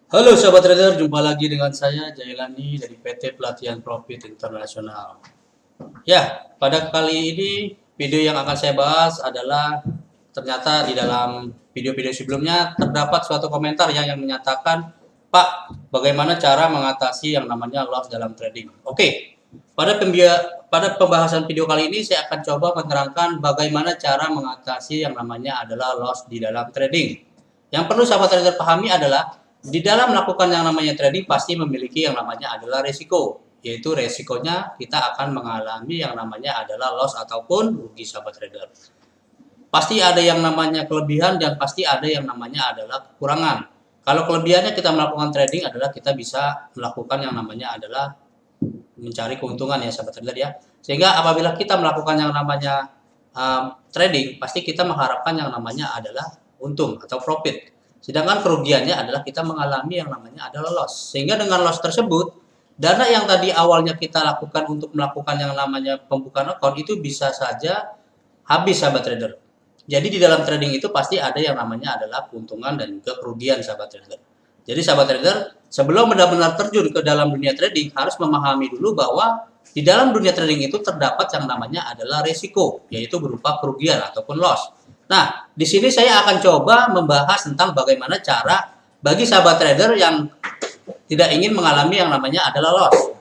Halo sahabat trader, jumpa lagi dengan saya Jailani dari PT Pelatihan Profit Internasional. Ya, pada kali ini video yang akan saya bahas adalah ternyata di dalam video-video sebelumnya terdapat suatu komentar yang menyatakan, Pak, bagaimana cara mengatasi yang namanya loss dalam trading? Oke, pada pembahasan video kali ini saya akan coba menerangkan bagaimana cara mengatasi yang namanya adalah loss di dalam trading. Yang perlu sahabat trader pahami adalah di dalam melakukan yang namanya trading pasti memiliki yang namanya adalah resiko, yaitu resikonya kita akan mengalami yang namanya adalah loss ataupun rugi sahabat trader. Pasti ada yang namanya kelebihan dan pasti ada yang namanya adalah kekurangan. Kalau kelebihannya kita melakukan trading adalah kita bisa melakukan yang namanya adalah mencari keuntungan ya sahabat trader ya. Sehingga apabila kita melakukan yang namanya trading, pasti kita mengharapkan yang namanya adalah untung atau profit. Sedangkan kerugiannya adalah kita mengalami yang namanya adalah loss. Sehingga dengan loss tersebut, dana yang tadi awalnya kita lakukan untuk melakukan yang namanya pembukaan account itu bisa saja habis sahabat trader. Jadi di dalam trading itu pasti ada yang namanya adalah keuntungan dan juga kerugian sahabat trader. Jadi sahabat trader, sebelum benar-benar terjun ke dalam dunia trading harus memahami dulu bahwa di dalam dunia trading itu terdapat yang namanya adalah resiko, yaitu berupa kerugian ataupun loss. Nah, di sini saya akan coba membahas tentang bagaimana cara bagi sahabat trader yang tidak ingin mengalami yang namanya adalah loss.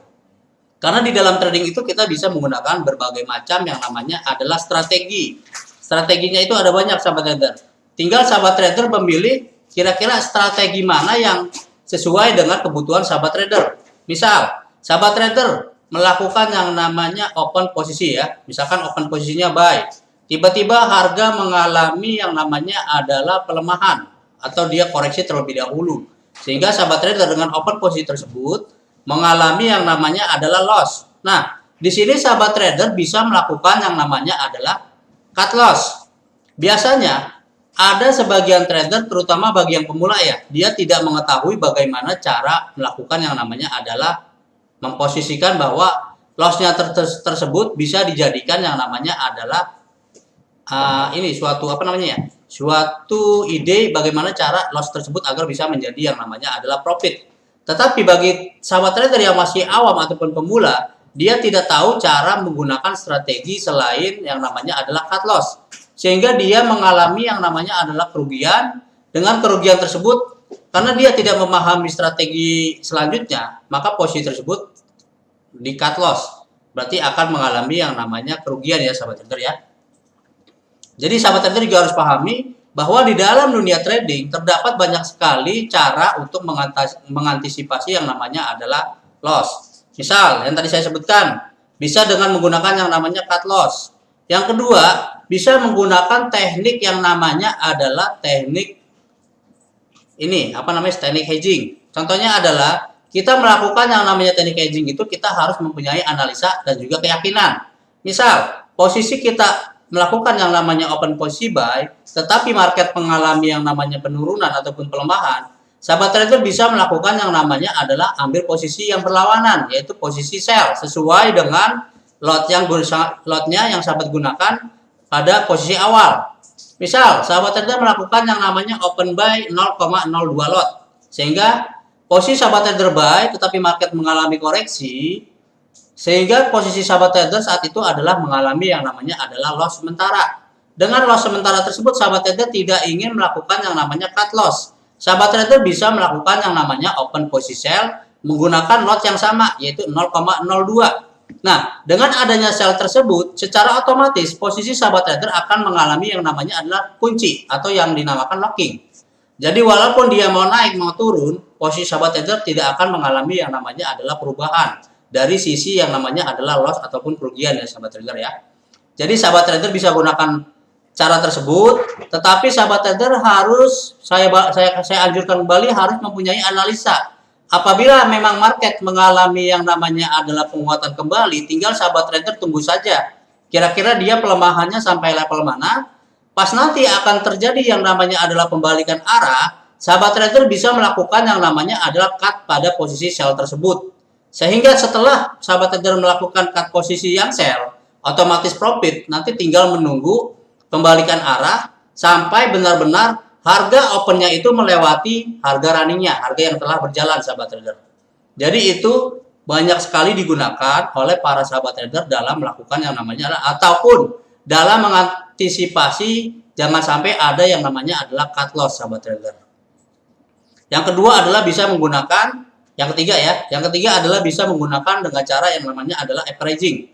Karena di dalam trading itu kita bisa menggunakan berbagai macam yang namanya adalah strategi. Strateginya itu ada banyak sahabat trader. Tinggal sahabat trader memilih kira-kira strategi mana yang sesuai dengan kebutuhan sahabat trader. Misal, sahabat trader melakukan yang namanya open posisi ya. Misalkan open posisinya buy. Tiba-tiba harga mengalami yang namanya adalah pelemahan atau dia koreksi terlebih dahulu. Sehingga sahabat trader dengan open posisi tersebut mengalami yang namanya adalah loss. Nah, di sini sahabat trader bisa melakukan yang namanya adalah cut loss. Biasanya ada sebagian trader terutama bagi yang pemula ya, dia tidak mengetahui bagaimana cara melakukan yang namanya adalah memposisikan bahwa lossnya tersebut bisa dijadikan yang namanya adalah ini suatu apa namanya ya, suatu ide bagaimana cara loss tersebut agar bisa menjadi yang namanya adalah profit. Tetapi bagi sahabat trader yang masih awam ataupun pemula, dia tidak tahu cara menggunakan strategi selain yang namanya adalah cut loss. Sehingga dia mengalami yang namanya adalah kerugian. Dengan kerugian tersebut, karena dia tidak memahami strategi selanjutnya, maka posisi tersebut di cut loss. Berarti akan mengalami yang namanya kerugian ya sahabat trader ya. Jadi sahabat trader juga harus pahami bahwa di dalam dunia trading terdapat banyak sekali cara untuk mengantisipasi yang namanya adalah loss. Misal, yang tadi saya sebutkan, bisa dengan menggunakan yang namanya cut loss. Yang kedua, bisa menggunakan teknik yang namanya adalah teknik ini, apa namanya, teknik hedging. Contohnya adalah kita melakukan yang namanya teknik hedging itu kita harus mempunyai analisa dan juga keyakinan. Misal, posisi kita melakukan yang namanya open posisi buy, tetapi market mengalami yang namanya penurunan ataupun pelemahan, sahabat trader bisa melakukan yang namanya adalah ambil posisi yang berlawanan, yaitu posisi sell sesuai dengan lotnya yang sahabat gunakan pada posisi awal. Misal, sahabat trader melakukan yang namanya open buy 0,02 lot, sehingga posisi sahabat trader buy tetapi market mengalami koreksi, sehingga posisi sahabat trader saat itu adalah mengalami yang namanya adalah loss sementara. Dengan loss sementara tersebut, sahabat trader tidak ingin melakukan yang namanya cut loss. Sahabat trader bisa melakukan yang namanya open posisi sell menggunakan lot yang sama, yaitu 0,02. Nah, dengan adanya sell tersebut, secara otomatis posisi sahabat trader akan mengalami yang namanya adalah kunci atau yang dinamakan locking. Jadi walaupun dia mau naik mau turun, posisi sahabat trader tidak akan mengalami yang namanya adalah perubahan dari sisi yang namanya adalah loss ataupun kerugian ya sahabat trader ya. Jadi sahabat trader bisa gunakan cara tersebut, tetapi sahabat trader harus saya anjurkan kembali harus mempunyai analisa. Apabila memang market mengalami yang namanya adalah penguatan kembali, tinggal sahabat trader tunggu saja. Kira-kira dia pelemahannya sampai level mana? Pas nanti akan terjadi yang namanya adalah pembalikan arah, sahabat trader bisa melakukan yang namanya adalah cut pada posisi sell tersebut. Sehingga setelah sahabat trader melakukan cut posisi yang sell, otomatis profit, nanti tinggal menunggu pembalikan arah sampai benar-benar harga opennya itu melewati harga runningnya, harga yang telah berjalan sahabat trader. Jadi itu banyak sekali digunakan oleh para sahabat trader dalam melakukan yang namanya ataupun dalam mengantisipasi jangan sampai ada yang namanya adalah cut loss sahabat trader. Yang kedua adalah bisa menggunakan, yang ketiga adalah bisa menggunakan dengan cara yang namanya adalah averaging.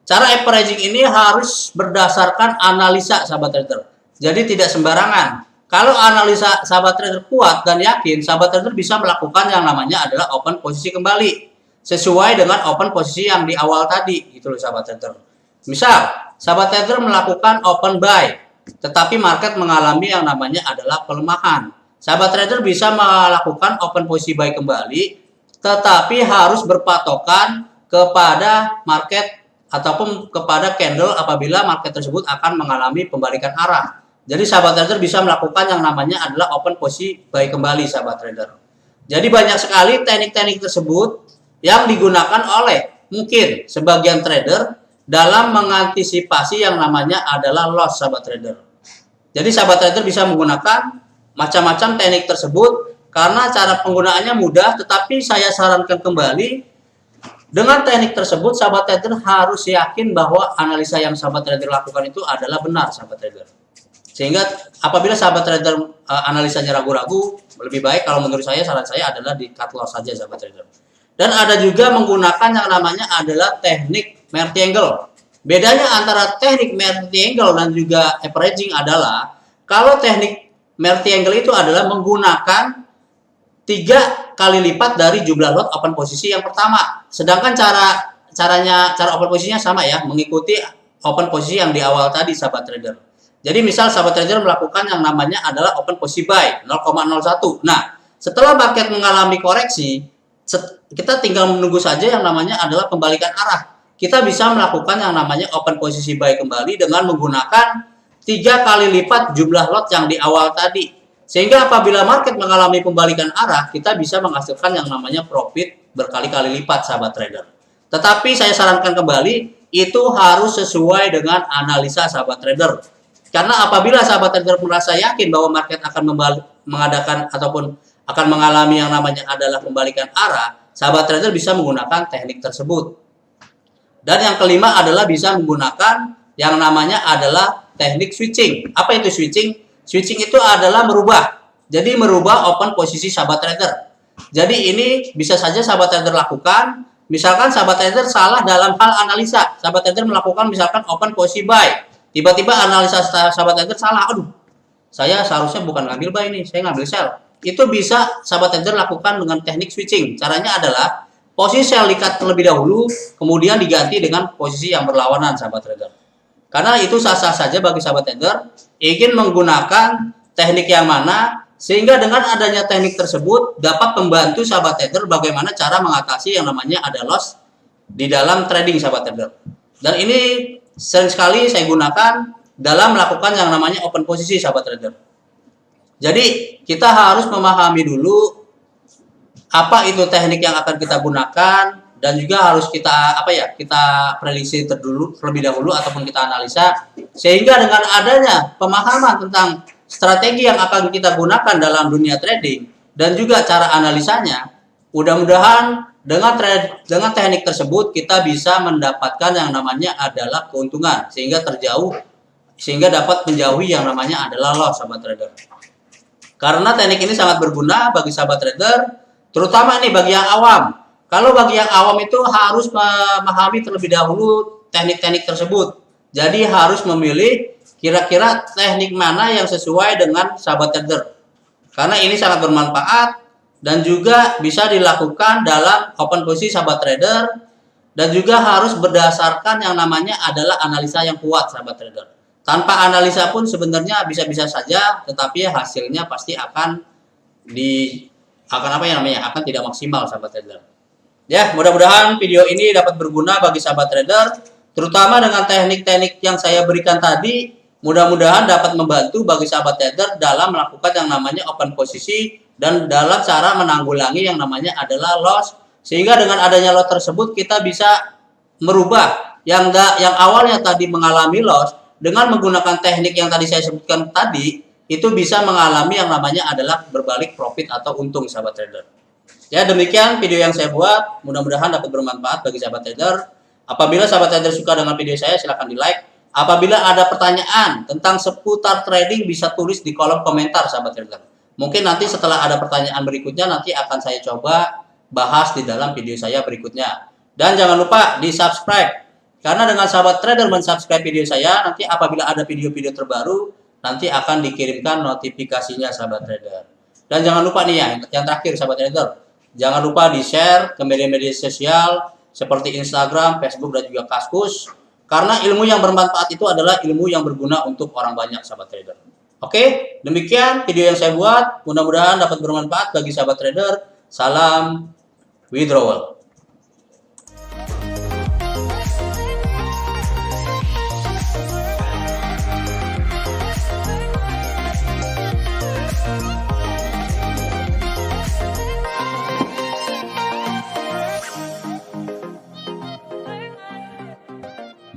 Cara averaging ini harus berdasarkan analisa sahabat trader. Jadi tidak sembarangan. Kalau analisa sahabat trader kuat dan yakin, sahabat trader bisa melakukan yang namanya adalah open posisi kembali sesuai dengan open posisi yang di awal tadi, gitu loh sahabat trader. Misal, sahabat trader melakukan open buy, tetapi market mengalami yang namanya adalah pelemahan. Sahabat trader bisa melakukan open posisi buy kembali, tetapi harus berpatokan kepada market ataupun kepada candle apabila market tersebut akan mengalami pembalikan arah. Jadi sahabat trader bisa melakukan yang namanya adalah open posisi buy kembali sahabat trader. Jadi banyak sekali teknik-teknik tersebut yang digunakan oleh mungkin sebagian trader dalam mengantisipasi yang namanya adalah loss sahabat trader. Jadi sahabat trader bisa menggunakan macam-macam teknik tersebut karena cara penggunaannya mudah, tetapi saya sarankan kembali dengan teknik tersebut sahabat trader harus yakin bahwa analisa yang sahabat trader lakukan itu adalah benar sahabat trader. Sehingga apabila sahabat trader analisanya ragu-ragu, lebih baik kalau menurut saya, saran saya adalah di cut loss saja sahabat trader. Dan ada juga menggunakan yang namanya adalah teknik Merti Angle. Bedanya antara teknik Merti Angle dan juga averaging adalah kalau teknik Merti Angle itu adalah menggunakan 3 kali lipat dari jumlah lot open posisi yang pertama. Sedangkan cara open posisinya sama ya, mengikuti open posisi yang di awal tadi sahabat trader. Jadi misal sahabat trader melakukan yang namanya adalah open posisi buy 0,01. Nah, setelah market mengalami koreksi, kita tinggal menunggu saja yang namanya adalah pembalikan arah. Kita bisa melakukan yang namanya open posisi buy kembali dengan menggunakan 3 kali lipat jumlah lot yang di awal tadi. Sehingga apabila market mengalami pembalikan arah, kita bisa menghasilkan yang namanya profit berkali-kali lipat sahabat trader. Tetapi saya sarankan kembali, itu harus sesuai dengan analisa sahabat trader. Karena apabila sahabat trader merasa yakin bahwa market akan mengadakan ataupun akan mengalami yang namanya adalah pembalikan arah, sahabat trader bisa menggunakan teknik tersebut. Dan yang kelima adalah bisa menggunakan yang namanya adalah teknik switching. Apa itu switching? Switching itu adalah merubah. Jadi merubah open posisi sahabat trader. Jadi ini bisa saja sahabat trader lakukan. Misalkan sahabat trader salah dalam hal analisa. Sahabat trader melakukan misalkan open posisi buy. Tiba-tiba analisa sahabat trader salah. Aduh, saya seharusnya bukan ngambil buy nih, saya ngambil sell. Itu bisa sahabat trader lakukan dengan teknik switching. Caranya adalah posisi sell dikat terlebih dahulu, kemudian diganti dengan posisi yang berlawanan sahabat trader. Karena itu sah-sah saja bagi sahabat trader ingin menggunakan teknik yang mana, sehingga dengan adanya teknik tersebut dapat membantu sahabat trader bagaimana cara mengatasi yang namanya ada loss di dalam trading sahabat trader. Dan ini sering sekali saya gunakan dalam melakukan yang namanya open posisi sahabat trader. Jadi kita harus memahami dulu apa itu teknik yang akan kita gunakan dan juga harus kita prediksi terlebih dahulu ataupun kita analisa, sehingga dengan adanya pemahaman tentang strategi yang akan kita gunakan dalam dunia trading dan juga cara analisanya, mudah-mudahan dengan teknik tersebut kita bisa mendapatkan yang namanya adalah keuntungan sehingga dapat menjauhi yang namanya adalah loss sahabat trader. Karena teknik ini sangat berguna bagi sahabat trader, terutama nih bagi yang awam. Kalau bagi yang awam itu harus memahami terlebih dahulu teknik-teknik tersebut. Jadi harus memilih kira-kira teknik mana yang sesuai dengan sahabat trader. Karena ini sangat bermanfaat dan juga bisa dilakukan dalam open posisi sahabat trader, dan juga harus berdasarkan yang namanya adalah analisa yang kuat sahabat trader. Tanpa analisa pun sebenarnya bisa-bisa saja, tetapi hasilnya pasti akan tidak maksimal sahabat trader. Ya, mudah-mudahan video ini dapat berguna bagi sahabat trader, terutama dengan teknik-teknik yang saya berikan tadi. Mudah-mudahan dapat membantu bagi sahabat trader dalam melakukan yang namanya open posisi dan dalam cara menanggulangi yang namanya adalah loss, sehingga dengan adanya loss tersebut kita bisa merubah yang awalnya tadi mengalami loss dengan menggunakan teknik yang tadi saya sebutkan tadi, itu bisa mengalami yang namanya adalah berbalik profit atau untung sahabat trader. Ya, demikian video yang saya buat, mudah-mudahan dapat bermanfaat bagi sahabat trader. Apabila sahabat trader suka dengan video saya, silahkan di like. Apabila ada pertanyaan tentang seputar trading, bisa tulis di kolom komentar sahabat trader. Mungkin nanti setelah ada pertanyaan berikutnya, nanti akan saya coba bahas di dalam video saya berikutnya. Dan jangan lupa di subscribe, karena dengan sahabat trader mensubscribe video saya, nanti apabila ada video-video terbaru, nanti akan dikirimkan notifikasinya sahabat trader. Dan jangan lupa nih ya, yang terakhir sahabat trader, jangan lupa di-share ke media-media sosial seperti Instagram, Facebook, dan juga Kaskus. Karena ilmu yang bermanfaat itu adalah ilmu yang berguna untuk orang banyak sahabat trader. Oke, demikian video yang saya buat. Mudah-mudahan dapat bermanfaat bagi sahabat trader. Salam withdrawal.